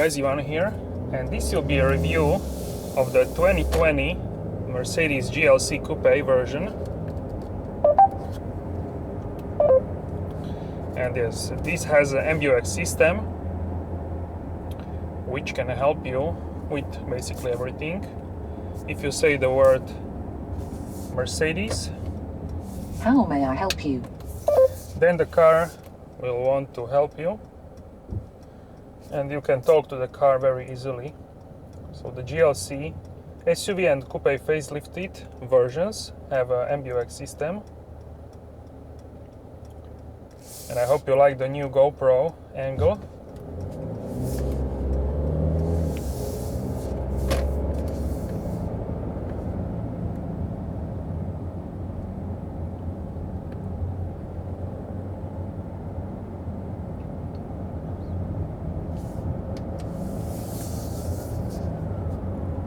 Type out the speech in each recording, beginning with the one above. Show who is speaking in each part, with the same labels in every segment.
Speaker 1: guys, Ivan here, and this will be a review of the 2020 Mercedes GLC Coupé version. And yes, this has an MBUX system which can help you with basically everything. If you say the word Mercedes,
Speaker 2: how may I help you?
Speaker 1: Then the car will want to help you, and you can talk to the car very easily. So the GLC, SUV and Coupé facelifted versions have a MBUX system. And I hope you like the new GoPro angle.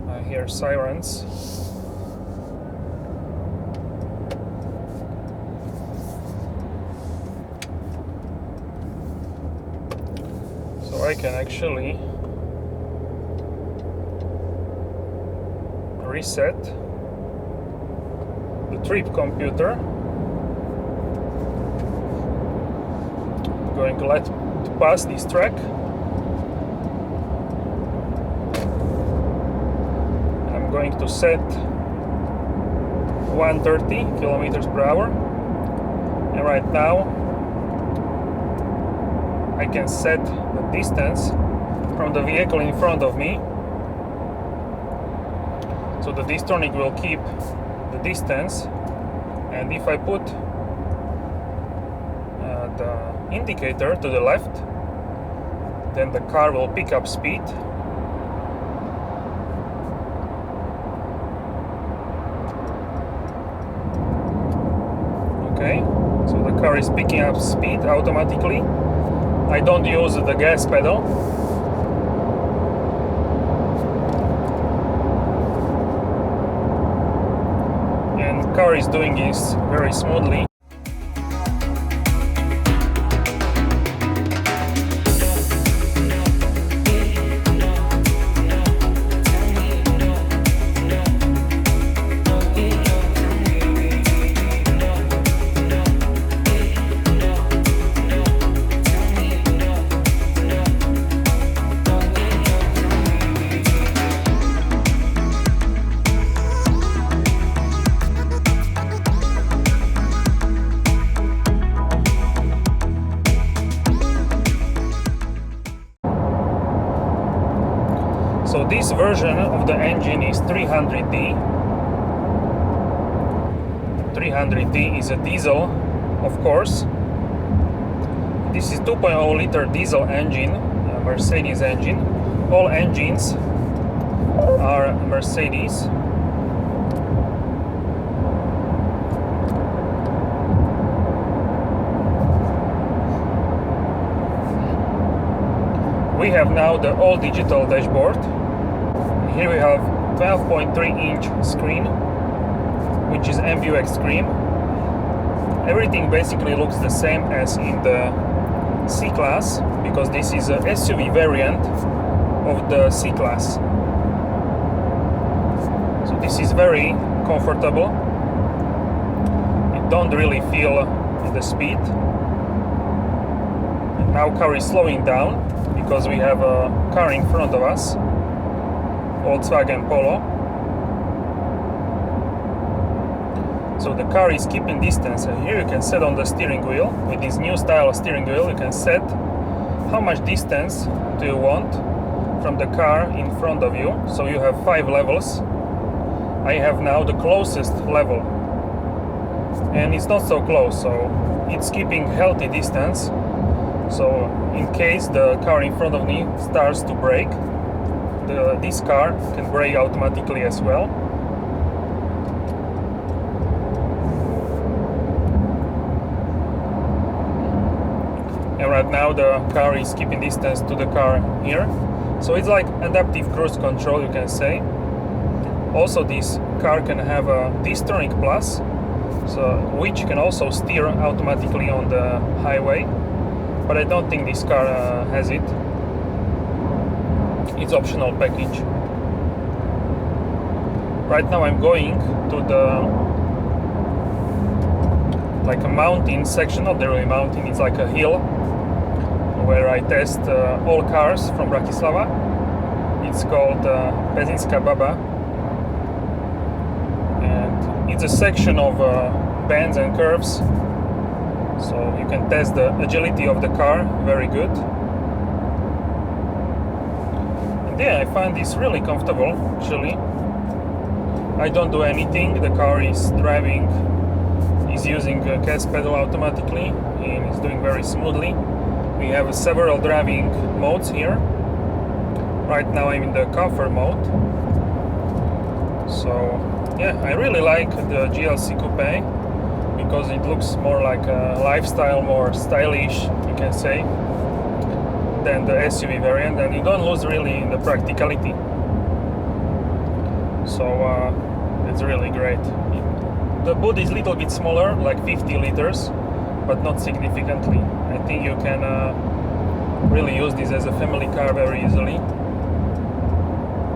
Speaker 1: I hear sirens. So I can actually reset the trip computer. I'm going to let it pass this track. I'm going to set 130 kilometers per hour. And right now I can set the distance from the vehicle in front of me. So the DISTRONIC will keep the distance, and if I put the indicator to the left, then the car will pick up speed. Okay, so the car is picking up speed automatically. I don't use the gas pedal. And the car is doing this very smoothly. So this version of the engine is 300D. 300D is a diesel, of course. This is 2.0 liter diesel engine, a Mercedes engine. All engines are Mercedes. We have now the all digital dashboard. Here we have 12.3-inch screen, which is MBUX screen. Everything basically looks the same as in the C-Class, because this is a SUV variant of the C-Class. So this is very comfortable. You don't really feel the speed. And now car is slowing down because we have a car in front of us. Volkswagen Polo. So the car is keeping distance, and here you can set on the steering wheel. With this new style of steering wheel, you can set how much distance do you want from the car in front of you. So you have 5 levels. I have now the closest level, and it's not so close, so it's keeping healthy distance. So in case the car in front of me starts to brake, this car can brake automatically as well. And right now the car is keeping distance to the car here. So it's like adaptive cruise control, you can say. Also this car can have a DISTRONIC Plus, so which can also steer automatically on the highway, but I don't think this car has it. It's optional package. Right now I'm going to the like a mountain section, not really mountain, it's like a hill where I test all cars from Bratislava. It's called Pezinska Baba, and it's a section of bends and curves, so you can test the agility of the car. Very good. And yeah, I find this really comfortable actually. I don't do anything, the car is driving, is using a gas pedal automatically and it's doing very smoothly. We have several driving modes here. Right now I'm in the comfort mode. So yeah, I really like the GLC Coupé because it looks more like a lifestyle, more stylish, you can say, than the SUV variant, and you don't lose really in the practicality. So it's really great. The boot is a little bit smaller, like 50 liters, but not significantly. I think you can really use this as a family car very easily.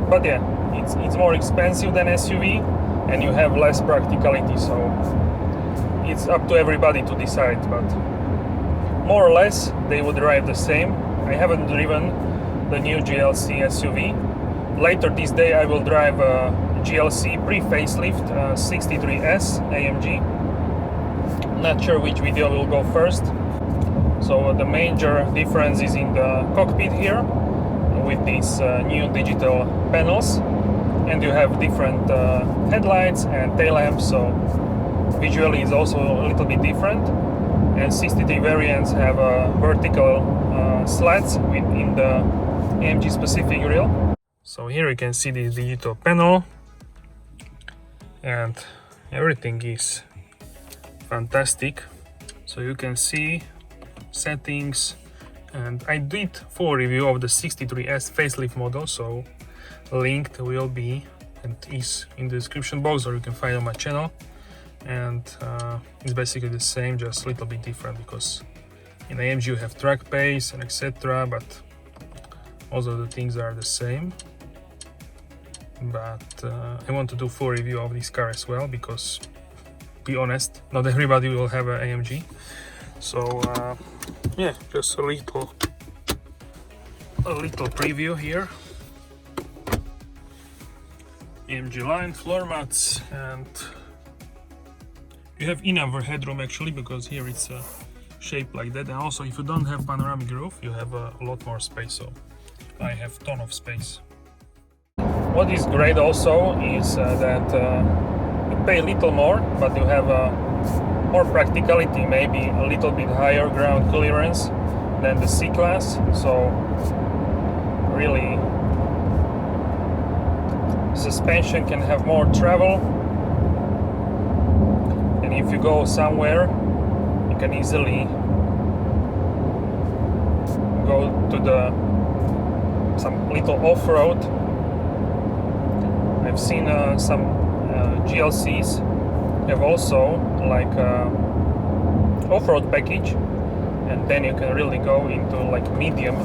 Speaker 1: But yeah, it's more expensive than SUV and you have less practicality, so it's up to everybody to decide, but more or less they would drive the same. I haven't driven the new GLC SUV. Later this day I will drive a GLC pre-facelift 63S AMG. Not sure which video will go first. So the major difference is in the cockpit here with these new digital panels, and you have different headlights and tail lamps, so visually is also a little bit different. And 63 variants have vertical slats within the AMG specific grille. So here you can see the digital panel and everything is fantastic. So you can see settings, and I did full review of the 63S facelift model, so linked will be and is in the description box, or you can find on my channel. And it's basically the same, just a little bit different, because in AMG you have track pace and etc, but most of the things are the same. But I want to do full review of this car as well, because be honest, not everybody will have an AMG. So yeah, just a little preview here. AMG line, floor mats, and you have enough headroom actually, because here it's shaped like that. And also, if you don't have panoramic roof, you have a lot more space. So I have ton of space. What is great also is that you pay a little more, but you have more practicality, maybe a little bit higher ground clearance than the C-Class. So really, suspension can have more travel, and if you go somewhere you can easily go to some little off-road. I've seen some GLCs have also like off-road package, and then you can really go into like medium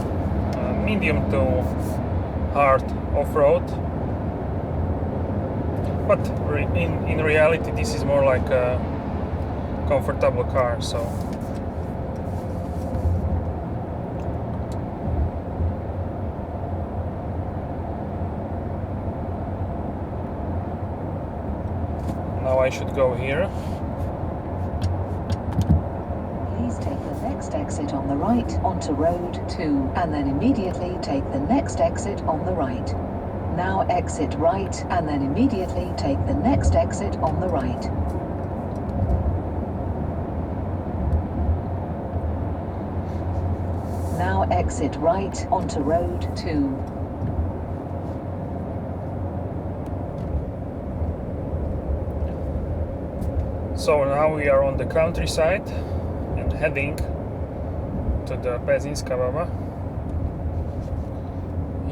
Speaker 1: to hard off-road. But in reality, this is more like a comfortable car. So now I should go here.
Speaker 2: Please take the next exit on the right onto road 2, and then immediately take the next exit on the right. Now exit right, and then immediately take the next exit on the right. Now exit right onto road 2.
Speaker 1: So now we are on the countryside and heading to the Pezinska Baba.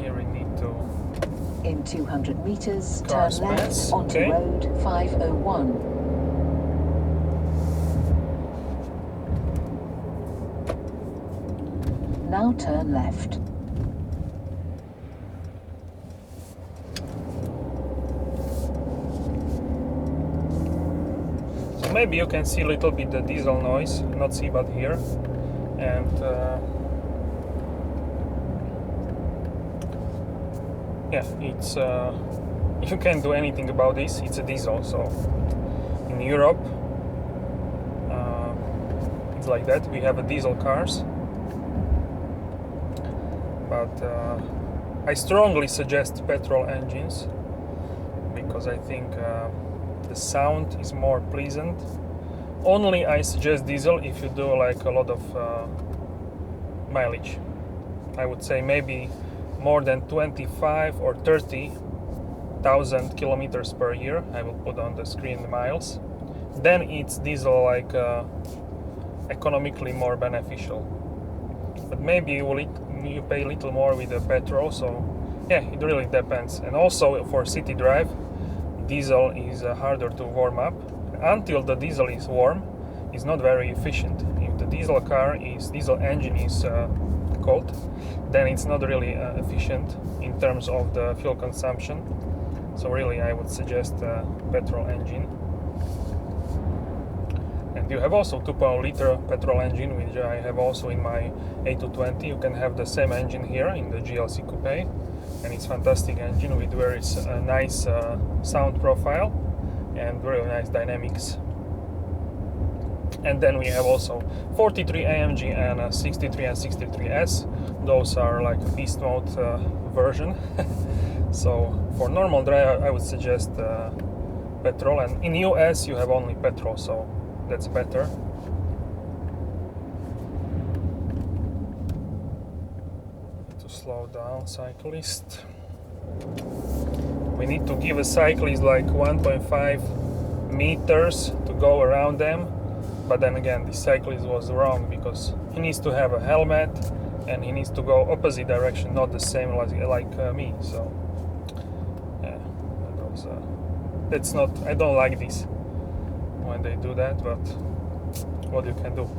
Speaker 1: Here we need to...
Speaker 2: In 200 meters,
Speaker 1: Car
Speaker 2: turn left
Speaker 1: space,
Speaker 2: onto
Speaker 1: okay.
Speaker 2: road 501. Now turn left.
Speaker 1: maybe you can see a little bit the diesel noise, not see but here, and yeah, it's you can't do anything about this. It's a diesel, so in Europe it's like that. We have a diesel cars, but I strongly suggest petrol engines because I think the sound is more pleasant. Only I suggest diesel if you do like a lot of mileage. I would say maybe more than 25 or 30,000 kilometers per year. I will put on the screen the miles. Then it's diesel like economically more beneficial. But maybe you pay a little more with the petrol. So yeah, it really depends. And also for city drive, diesel is harder to warm up. Until the diesel is warm, it's not very efficient. If the diesel engine is cold, then it's not really efficient in terms of the fuel consumption. So really I would suggest a petrol engine. And you have also 2.0 liter petrol engine, which I have also in my A220. You can have the same engine here in the GLC Coupé, and it's fantastic engine with very nice sound profile and really nice dynamics. And then we have also 43 AMG and 63 and 63S. Those are like beast mode version. So for normal drive I would suggest petrol, and in US you have only petrol, so that's better. To slow down cyclist. We need to give a cyclist like 1.5 meters to go around them. But then again, the cyclist was wrong because he needs to have a helmet and he needs to go opposite direction, not the same like me. So yeah, that's not. I don't like this when they do that, but what you can do.